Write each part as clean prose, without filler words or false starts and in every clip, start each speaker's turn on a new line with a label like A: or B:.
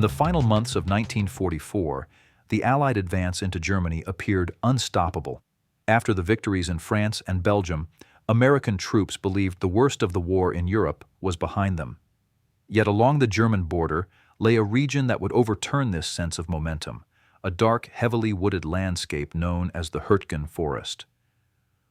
A: In the final months of 1944, the Allied advance into Germany appeared unstoppable. After the victories in France and Belgium, American troops believed the worst of the war in Europe was behind them. Yet along the German border lay a region that would overturn this sense of momentum, a dark, heavily wooded landscape known as the Hürtgen Forest.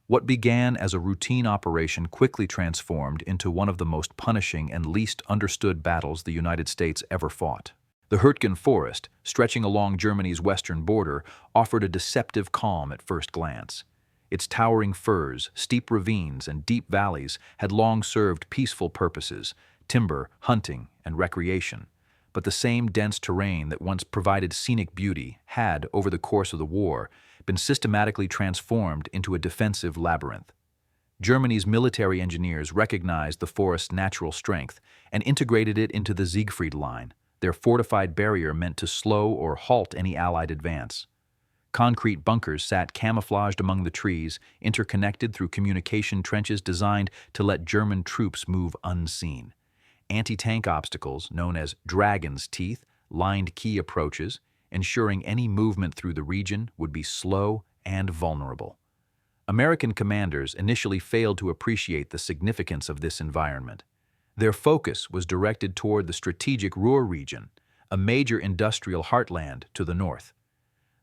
A: What began as a routine operation quickly transformed into one of the most punishing and least understood battles the United States ever fought. The Hürtgen Forest, stretching along Germany's western border, offered a deceptive calm at first glance. Its towering firs, steep ravines, and deep valleys had long served peaceful purposes: timber, hunting, and recreation. But the same dense terrain that once provided scenic beauty had, over the course of the war, been systematically transformed into a defensive labyrinth. Germany's military engineers recognized the forest's natural strength and integrated it into the Siegfried Line, their fortified barrier meant to slow or halt any Allied advance. Concrete bunkers sat camouflaged among the trees, interconnected through communication trenches designed to let German troops move unseen. Anti-tank obstacles, known as dragon's teeth, lined key approaches, ensuring any movement through the region would be slow and vulnerable. American commanders initially failed to appreciate the significance of this environment. Their focus was directed toward the strategic Ruhr region, a major industrial heartland to the north.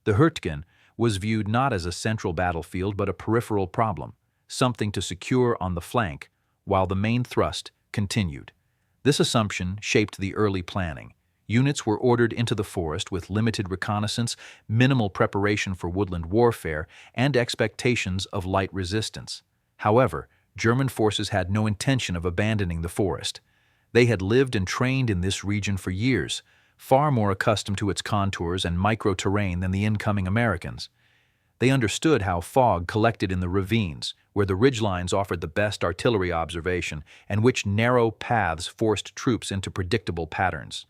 A: The Hürtgen was viewed not as a central battlefield but a peripheral problem, something to secure on the flank while the main thrust continued. This assumption shaped the early planning. Units were ordered into the forest with limited reconnaissance, minimal preparation for woodland warfare, and expectations of light resistance. However, German forces had no intention of abandoning the forest. They had lived and trained in this region for years, far more accustomed to its contours and micro-terrain than the incoming Americans. They understood how fog collected in the ravines, where the ridgelines offered the best artillery observation, and which narrow paths forced troops into predictable patterns.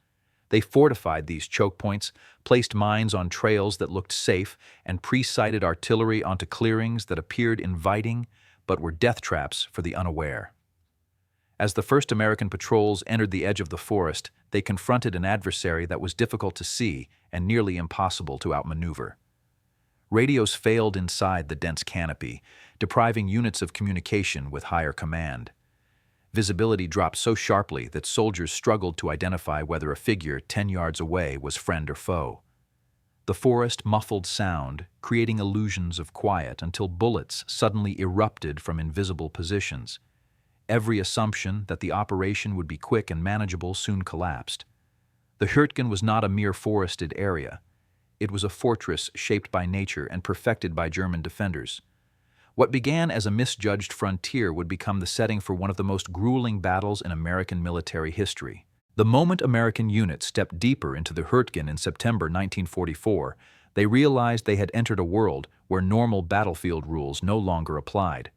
A: They fortified these choke points, placed mines on trails that looked safe, and pre-sighted artillery onto clearings that appeared inviting but were death traps for the unaware. As the first American patrols entered the edge of the forest, they confronted an adversary that was difficult to see and nearly impossible to outmaneuver. Radios failed inside the dense canopy, depriving units of communication with higher command. Visibility dropped so sharply that soldiers struggled to identify whether a figure 10 yards away was friend or foe. The forest muffled sound, creating illusions of quiet until bullets suddenly erupted from invisible positions. Every assumption that the operation would be quick and manageable soon collapsed. The Hürtgen was not a mere forested area. It was a fortress shaped by nature and perfected by German defenders. What began as a misjudged frontier would become the setting for one of the most grueling battles in American military history. The moment American units stepped deeper into the Hürtgen in September 1944, they realized they had entered a world where normal battlefield rules no longer applied.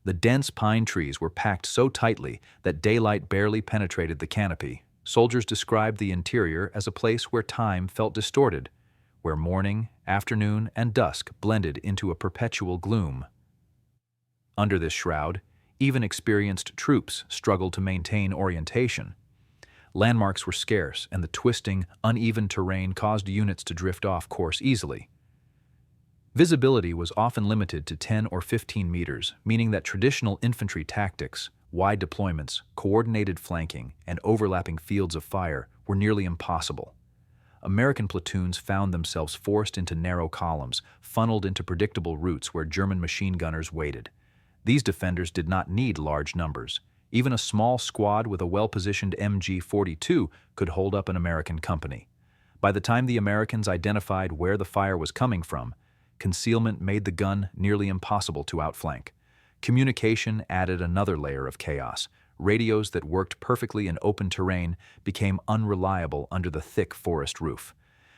A: The dense pine trees were packed so tightly that daylight barely penetrated the canopy. Soldiers described the interior as a place where time felt distorted, where morning, afternoon, and dusk blended into a perpetual gloom. Under this shroud, even experienced troops struggled to maintain orientation. Landmarks were scarce, and the twisting, uneven terrain caused units to drift off course easily. Visibility was often limited to 10 or 15 meters, meaning that traditional infantry tactics, wide deployments, coordinated flanking, and overlapping fields of fire were nearly impossible. American platoons found themselves forced into narrow columns, funneled into predictable routes where German machine gunners waited. These defenders did not need large numbers. Even a small squad with a well-positioned MG-42 could hold up an American company. By the time the Americans identified where the fire was coming from, concealment made the gun nearly impossible to outflank. Communication added another layer of chaos. Radios that worked perfectly in open terrain became unreliable under the thick forest roof.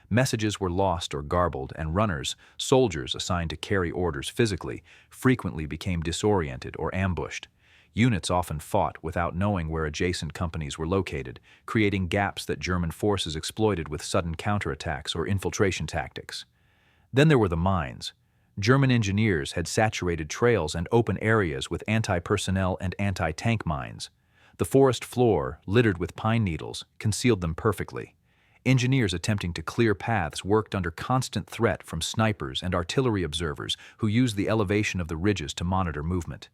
A: Messages were lost or garbled, and runners, soldiers assigned to carry orders physically, frequently became disoriented or ambushed. Units often fought without knowing where adjacent companies were located, creating gaps that German forces exploited with sudden counterattacks or infiltration tactics. Then there were the mines. German engineers had saturated trails and open areas with anti-personnel and anti-tank mines. The forest floor, littered with pine needles, concealed them perfectly. Engineers attempting to clear paths worked under constant threat from snipers and artillery observers who used the elevation of the ridges to monitor movement.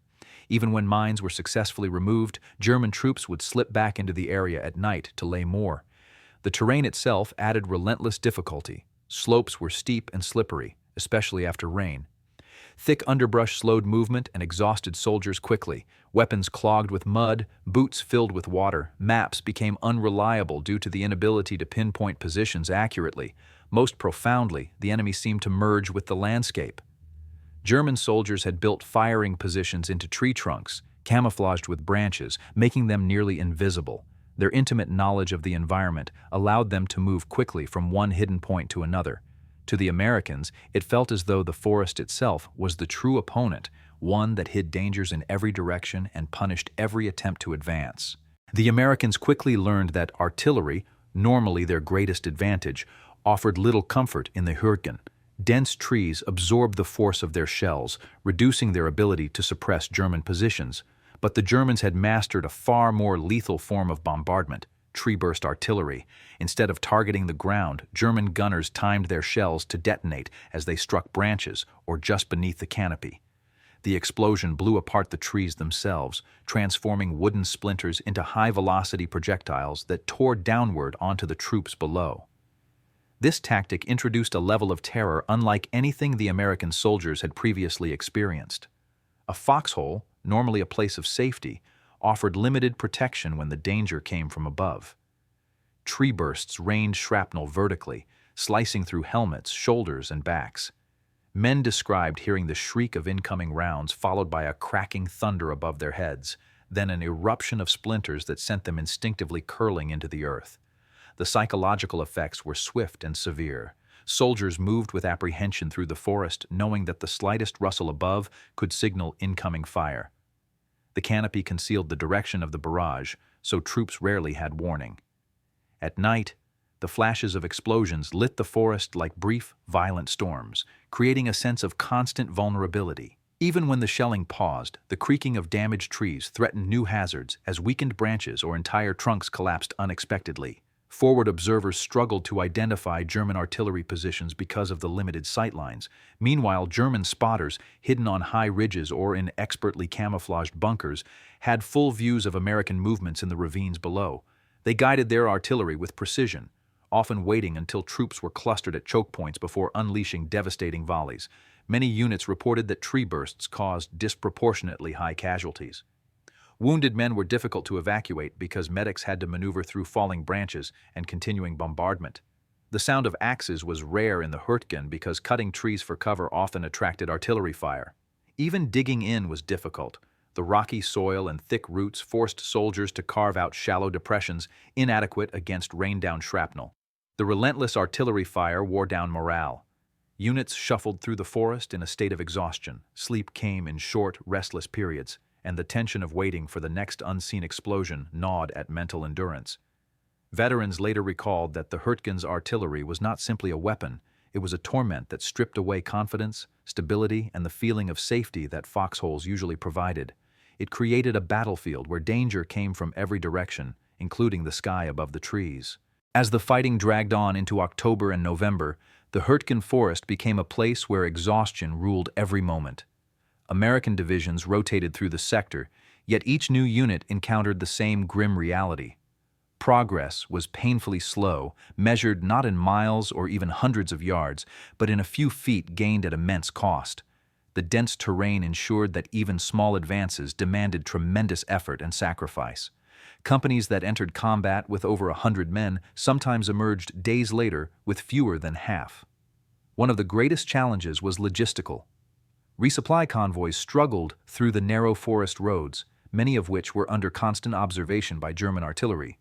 A: Even when mines were successfully removed, German troops would slip back into the area at night to lay more. The terrain itself added relentless difficulty. Slopes were steep and slippery, especially after rain. Thick underbrush slowed movement and exhausted soldiers quickly. Weapons clogged with mud, boots filled with water, maps became unreliable due to the inability to pinpoint positions accurately. Most profoundly, the enemy seemed to merge with the landscape. German soldiers had built firing positions into tree trunks, camouflaged with branches, making them nearly invisible. Their intimate knowledge of the environment allowed them to move quickly from one hidden point to another. To the Americans, it felt as though the forest itself was the true opponent, one that hid dangers in every direction and punished every attempt to advance. The Americans quickly learned that artillery, normally their greatest advantage, offered little comfort in the Hürtgen. Dense trees absorbed the force of their shells, reducing their ability to suppress German positions. But the Germans had mastered a far more lethal form of bombardment, tree-burst artillery. Instead of targeting the ground, German gunners timed their shells to detonate as they struck branches or just beneath the canopy. The explosion blew apart the trees themselves, transforming wooden splinters into high-velocity projectiles that tore downward onto the troops below. This tactic introduced a level of terror unlike anything the American soldiers had previously experienced. A foxhole, normally a place of safety, offered limited protection when the danger came from above. Tree bursts rained shrapnel vertically, slicing through helmets, shoulders, and backs. Men described hearing the shriek of incoming rounds followed by a cracking thunder above their heads, then an eruption of splinters that sent them instinctively curling into the earth. The psychological effects were swift and severe. Soldiers moved with apprehension through the forest, knowing that the slightest rustle above could signal incoming fire. The canopy concealed the direction of the barrage, so troops rarely had warning. At night, the flashes of explosions lit the forest like brief, violent storms, creating a sense of constant vulnerability. Even when the shelling paused, the creaking of damaged trees threatened new hazards as weakened branches or entire trunks collapsed unexpectedly. Forward observers struggled to identify German artillery positions because of the limited sightlines. Meanwhile, German spotters, hidden on high ridges or in expertly camouflaged bunkers, had full views of American movements in the ravines below. They guided their artillery with precision, often waiting until troops were clustered at choke points before unleashing devastating volleys. Many units reported that tree bursts caused disproportionately high casualties. Wounded men were difficult to evacuate because medics had to maneuver through falling branches and continuing bombardment. The sound of axes was rare in the Hürtgen because cutting trees for cover often attracted artillery fire. Even digging in was difficult. The rocky soil and thick roots forced soldiers to carve out shallow depressions, inadequate against rain-down shrapnel. The relentless artillery fire wore down morale. Units shuffled through the forest in a state of exhaustion. Sleep came in short, restless periods, and the tension of waiting for the next unseen explosion gnawed at mental endurance. Veterans later recalled that the Hürtgen's artillery was not simply a weapon, it was a torment that stripped away confidence, stability, and the feeling of safety that foxholes usually provided. It created a battlefield where danger came from every direction, including the sky above the trees. As the fighting dragged on into October and November, the Hürtgen Forest became a place where exhaustion ruled every moment. American divisions rotated through the sector, yet each new unit encountered the same grim reality. Progress was painfully slow, measured not in miles or even hundreds of yards, but in a few feet gained at immense cost. The dense terrain ensured that even small advances demanded tremendous effort and sacrifice. Companies that entered combat with over 100 men sometimes emerged days later with fewer than half. One of the greatest challenges was logistical. Resupply convoys struggled through the narrow forest roads, many of which were under constant observation by German artillery.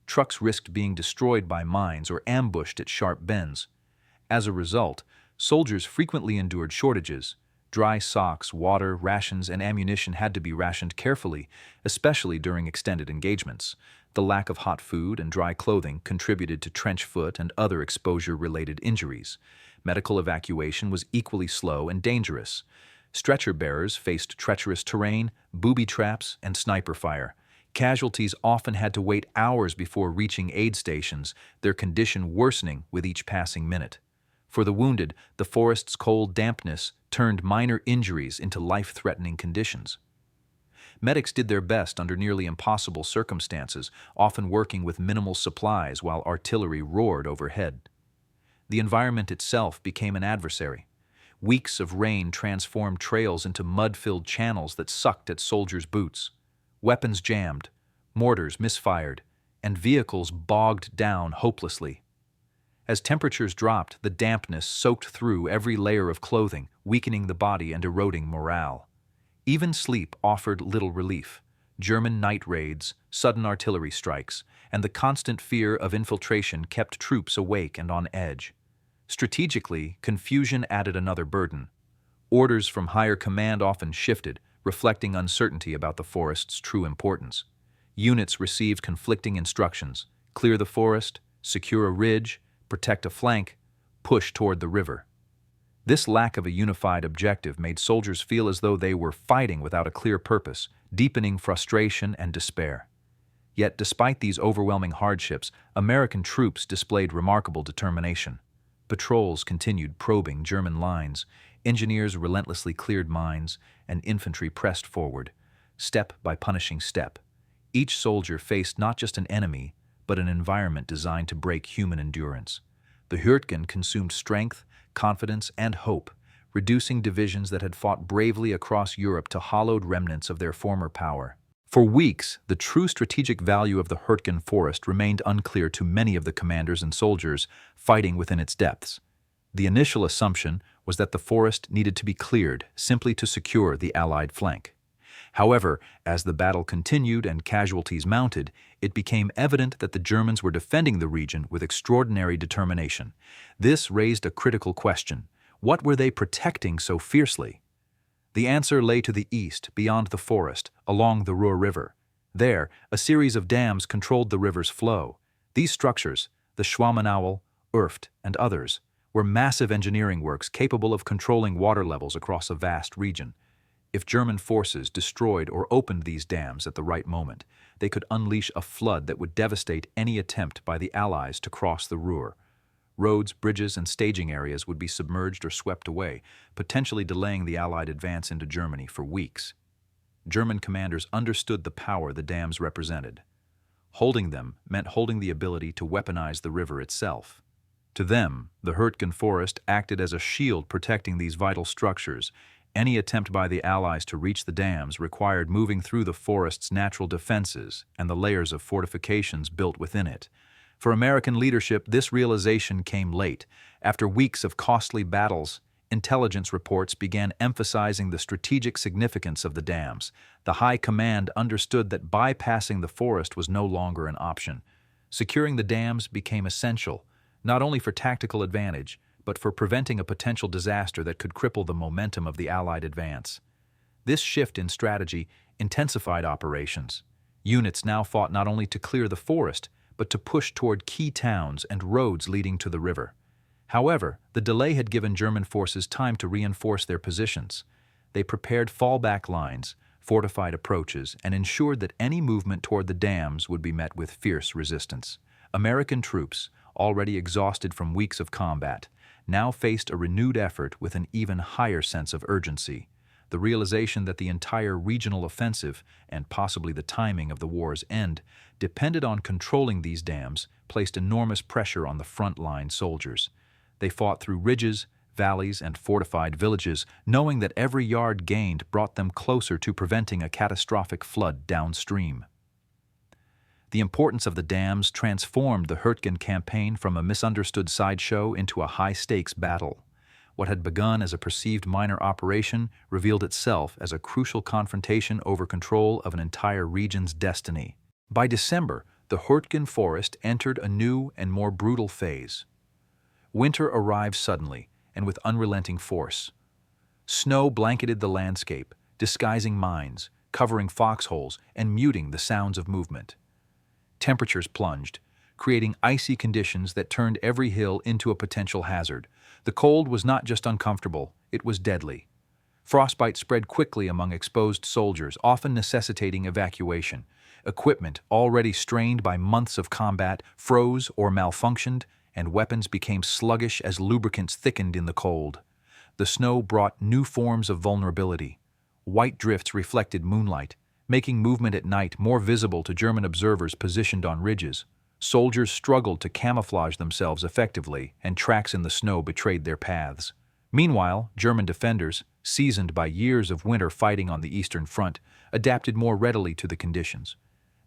A: Trucks risked being destroyed by mines or ambushed at sharp bends. As a result, soldiers frequently endured shortages. Dry socks, water, rations, and ammunition had to be rationed carefully, especially during extended engagements. The lack of hot food and dry clothing contributed to trench foot and other exposure-related injuries. Medical evacuation was equally slow and dangerous. Stretcher bearers faced treacherous terrain, booby traps, and sniper fire. Casualties often had to wait hours before reaching aid stations, their condition worsening with each passing minute. For the wounded, the forest's cold dampness turned minor injuries into life-threatening conditions. Medics did their best under nearly impossible circumstances, often working with minimal supplies while artillery roared overhead. The environment itself became an adversary. Weeks of rain transformed trails into mud-filled channels that sucked at soldiers' boots. Weapons jammed, mortars misfired, and vehicles bogged down hopelessly. As temperatures dropped, the dampness soaked through every layer of clothing, weakening the body and eroding morale. Even sleep offered little relief. German night raids, sudden artillery strikes, and the constant fear of infiltration kept troops awake and on edge. Strategically, confusion added another burden. Orders from higher command often shifted, reflecting uncertainty about the forest's true importance. Units received conflicting instructions: clear the forest, secure a ridge, protect a flank, push toward the river. This lack of a unified objective made soldiers feel as though they were fighting without a clear purpose, deepening frustration and despair. Yet, despite these overwhelming hardships, American troops displayed remarkable determination. Patrols continued probing German lines, engineers relentlessly cleared mines, and infantry pressed forward, step by punishing step. Each soldier faced not just an enemy, but an environment designed to break human endurance. The Hürtgen consumed strength, confidence, and hope, reducing divisions that had fought bravely across Europe to hollowed remnants of their former power. For weeks, the true strategic value of the Hürtgen Forest remained unclear to many of the commanders and soldiers fighting within its depths. The initial assumption was that the forest needed to be cleared simply to secure the Allied flank. However, as the battle continued and casualties mounted, it became evident that the Germans were defending the region with extraordinary determination. This raised a critical question: what were they protecting so fiercely? The answer lay to the east, beyond the forest, along the Ruhr River. There, a series of dams controlled the river's flow. These structures, the Schwammenauel, Urft, and others, were massive engineering works capable of controlling water levels across a vast region. If German forces destroyed or opened these dams at the right moment, they could unleash a flood that would devastate any attempt by the Allies to cross the Ruhr. Roads, bridges, and staging areas would be submerged or swept away, potentially delaying the Allied advance into Germany for weeks. German commanders understood the power the dams represented. Holding them meant holding the ability to weaponize the river itself. To them, the Hürtgen Forest acted as a shield protecting these vital structures. Any attempt by the Allies to reach the dams required moving through the forest's natural defenses and the layers of fortifications built within it. For American leadership, this realization came late. After weeks of costly battles, intelligence reports began emphasizing the strategic significance of the dams. The High Command understood that bypassing the forest was no longer an option. Securing the dams became essential, not only for tactical advantage, but for preventing a potential disaster that could cripple the momentum of the Allied advance. This shift in strategy intensified operations. Units now fought not only to clear the forest, but to push toward key towns and roads leading to the river. However, the delay had given German forces time to reinforce their positions. They prepared fallback lines, fortified approaches, and ensured that any movement toward the dams would be met with fierce resistance. American troops, already exhausted from weeks of combat, now faced a renewed effort with an even higher sense of urgency. The realization that the entire regional offensive, and possibly the timing of the war's end, depended on controlling these dams placed enormous pressure on the front-line soldiers. They fought through ridges, valleys, and fortified villages, knowing that every yard gained brought them closer to preventing a catastrophic flood downstream. The importance of the dams transformed the Hürtgen campaign from a misunderstood sideshow into a high-stakes battle. What had begun as a perceived minor operation revealed itself as a crucial confrontation over control of an entire region's destiny. By December, the Hürtgen Forest entered a new and more brutal phase. Winter arrived suddenly and with unrelenting force. Snow blanketed the landscape, disguising mines, covering foxholes, and muting the sounds of movement. Temperatures plunged, creating icy conditions that turned every hill into a potential hazard. The cold was not just uncomfortable, it was deadly. Frostbite spread quickly among exposed soldiers, often necessitating evacuation. Equipment, already strained by months of combat, froze or malfunctioned, and weapons became sluggish as lubricants thickened in the cold. The snow brought new forms of vulnerability. White drifts reflected moonlight, making movement at night more visible to German observers positioned on ridges. Soldiers struggled to camouflage themselves effectively, and tracks in the snow betrayed their paths. Meanwhile, German defenders, seasoned by years of winter fighting on the Eastern Front, adapted more readily to the conditions.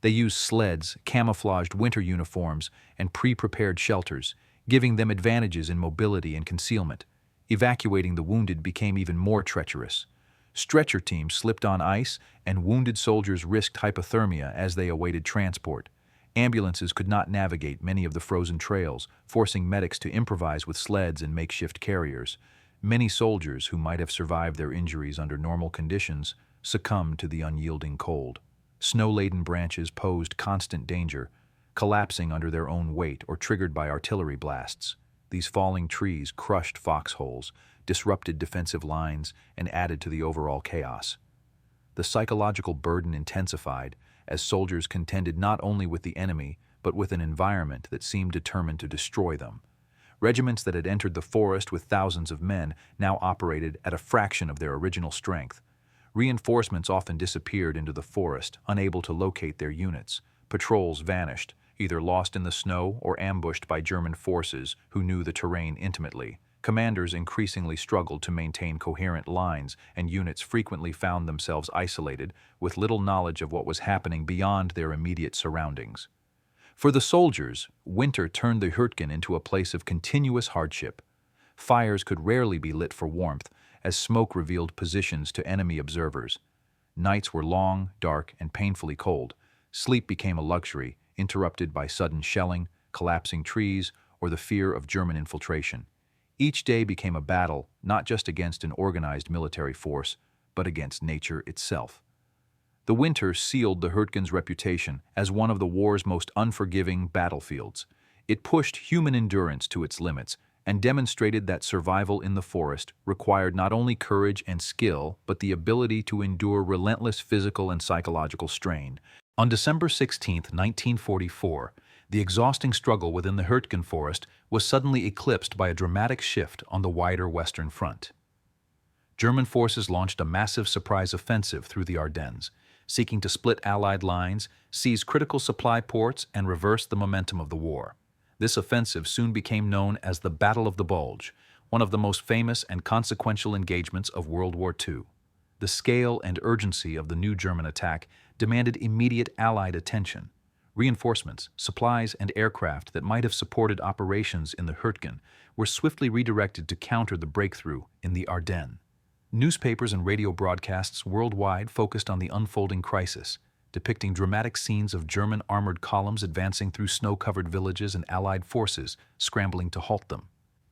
A: They used sleds, camouflaged winter uniforms, and pre-prepared shelters, giving them advantages in mobility and concealment. Evacuating the wounded became even more treacherous. Stretcher teams slipped on ice, and wounded soldiers risked hypothermia as they awaited transport. Ambulances could not navigate many of the frozen trails, forcing medics to improvise with sleds and makeshift carriers. Many soldiers who might have survived their injuries under normal conditions succumbed to the unyielding cold. Snow-laden branches posed constant danger, collapsing under their own weight or triggered by artillery blasts. These falling trees crushed foxholes, disrupted defensive lines, and added to the overall chaos. The psychological burden intensified as soldiers contended not only with the enemy, but with an environment that seemed determined to destroy them. Regiments that had entered the forest with thousands of men now operated at a fraction of their original strength. Reinforcements often disappeared into the forest, unable to locate their units. Patrols vanished, either lost in the snow or ambushed by German forces who knew the terrain intimately. Commanders increasingly struggled to maintain coherent lines, and units frequently found themselves isolated, with little knowledge of what was happening beyond their immediate surroundings. For the soldiers, winter turned the Hürtgen into a place of continuous hardship. Fires could rarely be lit for warmth, as smoke revealed positions to enemy observers. Nights were long, dark, and painfully cold. Sleep became a luxury, interrupted by sudden shelling, collapsing trees, or the fear of German infiltration. Each day became a battle, not just against an organized military force, but against nature itself. The winter sealed the Hürtgen's reputation as one of the war's most unforgiving battlefields. It pushed human endurance to its limits and demonstrated that survival in the forest required not only courage and skill, but the ability to endure relentless physical and psychological strain. On December 16, 1944, the exhausting struggle within the Hürtgen Forest was suddenly eclipsed by a dramatic shift on the wider Western Front. German forces launched a massive surprise offensive through the Ardennes, seeking to split Allied lines, seize critical supply ports, and reverse the momentum of the war. This offensive soon became known as the Battle of the Bulge, one of the most famous and consequential engagements of World War II. The scale and urgency of the new German attack demanded immediate Allied attention. Reinforcements, supplies, and aircraft that might have supported operations in the Hürtgen were swiftly redirected to counter the breakthrough in the Ardennes. Newspapers and radio broadcasts worldwide focused on the unfolding crisis, depicting dramatic scenes of German armored columns advancing through snow-covered villages and Allied forces scrambling to halt them.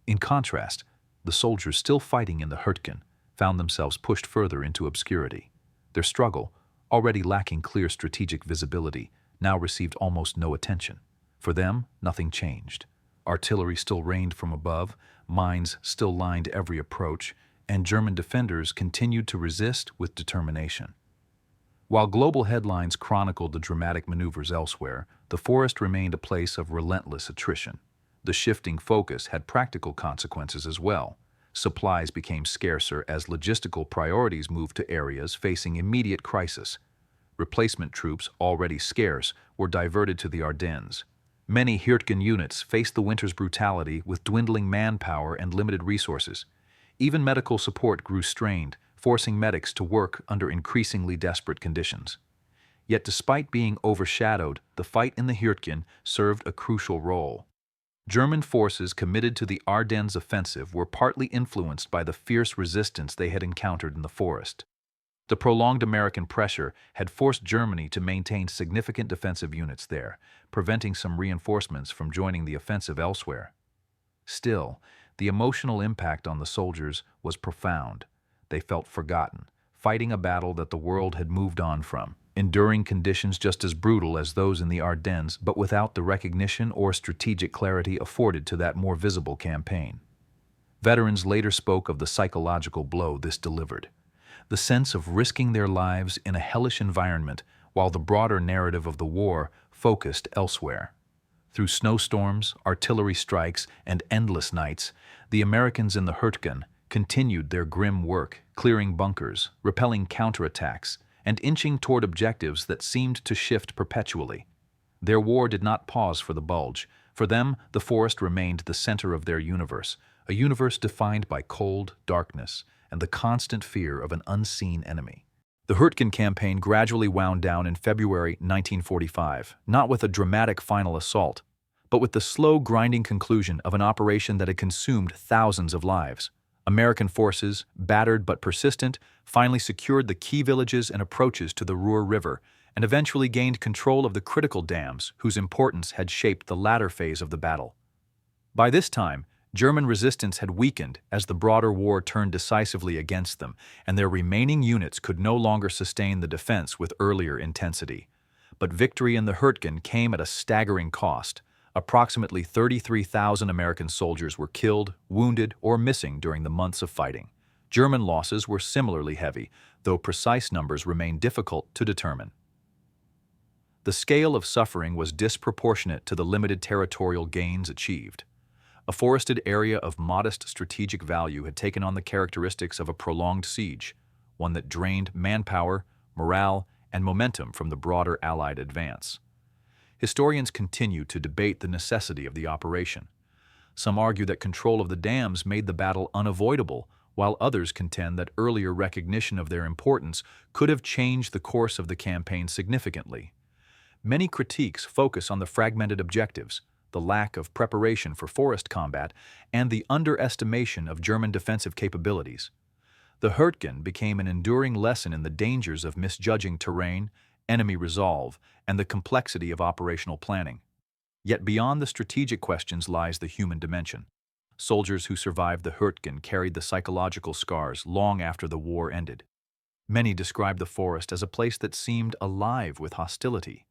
A: In contrast, the soldiers still fighting in the Hürtgen found themselves pushed further into obscurity. Their struggle, already lacking clear strategic visibility, now received almost no attention. For them, nothing changed. Artillery still rained from above, mines still lined every approach, and German defenders continued to resist with determination. While global headlines chronicled the dramatic maneuvers elsewhere, the forest remained a place of relentless attrition. The shifting focus had practical consequences as well. Supplies became scarcer as logistical priorities moved to areas facing immediate crisis. Replacement troops, already scarce, were diverted to the Ardennes. Many Hürtgen units faced the winter's brutality with dwindling manpower and limited resources. Even medical support grew strained, forcing medics to work under increasingly desperate conditions. Yet despite being overshadowed, the fight in the Hürtgen served a crucial role. German forces committed to the Ardennes offensive were partly influenced by the fierce resistance they had encountered in the forest. The prolonged American pressure had forced Germany to maintain significant defensive units there, preventing some reinforcements from joining the offensive elsewhere. Still, the emotional impact on the soldiers was profound. They felt forgotten, fighting a battle that the world had moved on from, enduring conditions just as brutal as those in the Ardennes, but without the recognition or strategic clarity afforded to that more visible campaign. Veterans later spoke of the psychological blow this delivered. The sense of risking their lives in a hellish environment while the broader narrative of the war focused elsewhere. Through snowstorms, artillery strikes, and endless nights, the Americans in the Hürtgen continued their grim work, clearing bunkers, repelling counterattacks, and inching toward objectives that seemed to shift perpetually. Their war did not pause for the Bulge. For them, the forest remained the center of their universe, a universe defined by cold, darkness, and the constant fear of an unseen enemy. The Hürtgen campaign gradually wound down in February 1945, not with a dramatic final assault, but with the slow, grinding conclusion of an operation that had consumed thousands of lives. American forces, battered but persistent, finally secured the key villages and approaches to the Ruhr River, and eventually gained control of the critical dams whose importance had shaped the latter phase of the battle. By this time, German resistance had weakened as the broader war turned decisively against them, and their remaining units could no longer sustain the defense with earlier intensity. But victory in the Hürtgen came at a staggering cost. Approximately 33,000 American soldiers were killed, wounded, or missing during the months of fighting. German losses were similarly heavy, though precise numbers remained difficult to determine. The scale of suffering was disproportionate to the limited territorial gains achieved. A forested area of modest strategic value had taken on the characteristics of a prolonged siege, one that drained manpower, morale, and momentum from the broader Allied advance. Historians continue to debate the necessity of the operation. Some argue that control of the dams made the battle unavoidable, while others contend that earlier recognition of their importance could have changed the course of the campaign significantly. Many critiques focus on the fragmented objectives, the lack of preparation for forest combat, and the underestimation of German defensive capabilities. The Hürtgen became an enduring lesson in the dangers of misjudging terrain, enemy resolve, and the complexity of operational planning. Yet beyond the strategic questions lies the human dimension. Soldiers who survived the Hürtgen carried the psychological scars long after the war ended. Many described the forest as a place that seemed alive with hostility,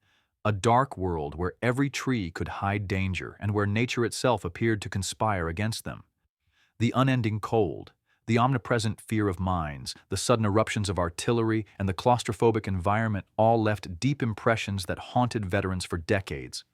A: a dark world where every tree could hide danger and where nature itself appeared to conspire against them. The unending cold, the omnipresent fear of mines, the sudden eruptions of artillery, and the claustrophobic environment all left deep impressions that haunted veterans for decades.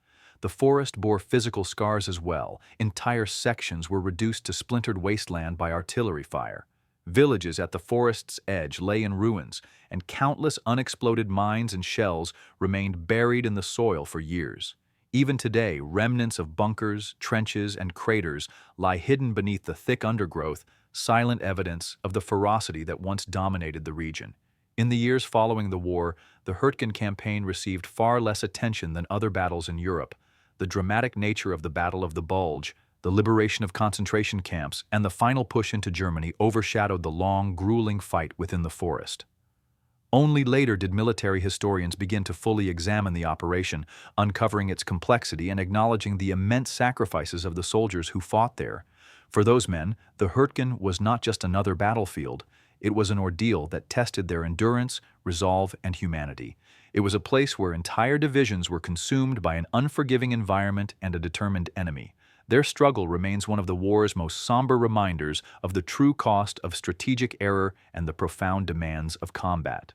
A: The forest bore physical scars as well. Entire sections were reduced to splintered wasteland by artillery fire. Villages at the forest's edge lay in ruins, and countless unexploded mines and shells remained buried in the soil for years. Even today, remnants of bunkers, trenches, and craters lie hidden beneath the thick undergrowth, silent evidence of the ferocity that once dominated the region. In the years following the war, the Hürtgen campaign received far less attention than other battles in Europe. The dramatic nature of the Battle of the Bulge, the liberation of concentration camps, and the final push into Germany overshadowed the long, grueling fight within the forest. Only later did military historians begin to fully examine the operation, uncovering its complexity and acknowledging the immense sacrifices of the soldiers who fought there. For those men, the Hürtgen was not just another battlefield. It was an ordeal that tested their endurance, resolve, and humanity. It was a place where entire divisions were consumed by an unforgiving environment and a determined enemy. Their struggle remains one of the war's most somber reminders of the true cost of strategic error and the profound demands of combat.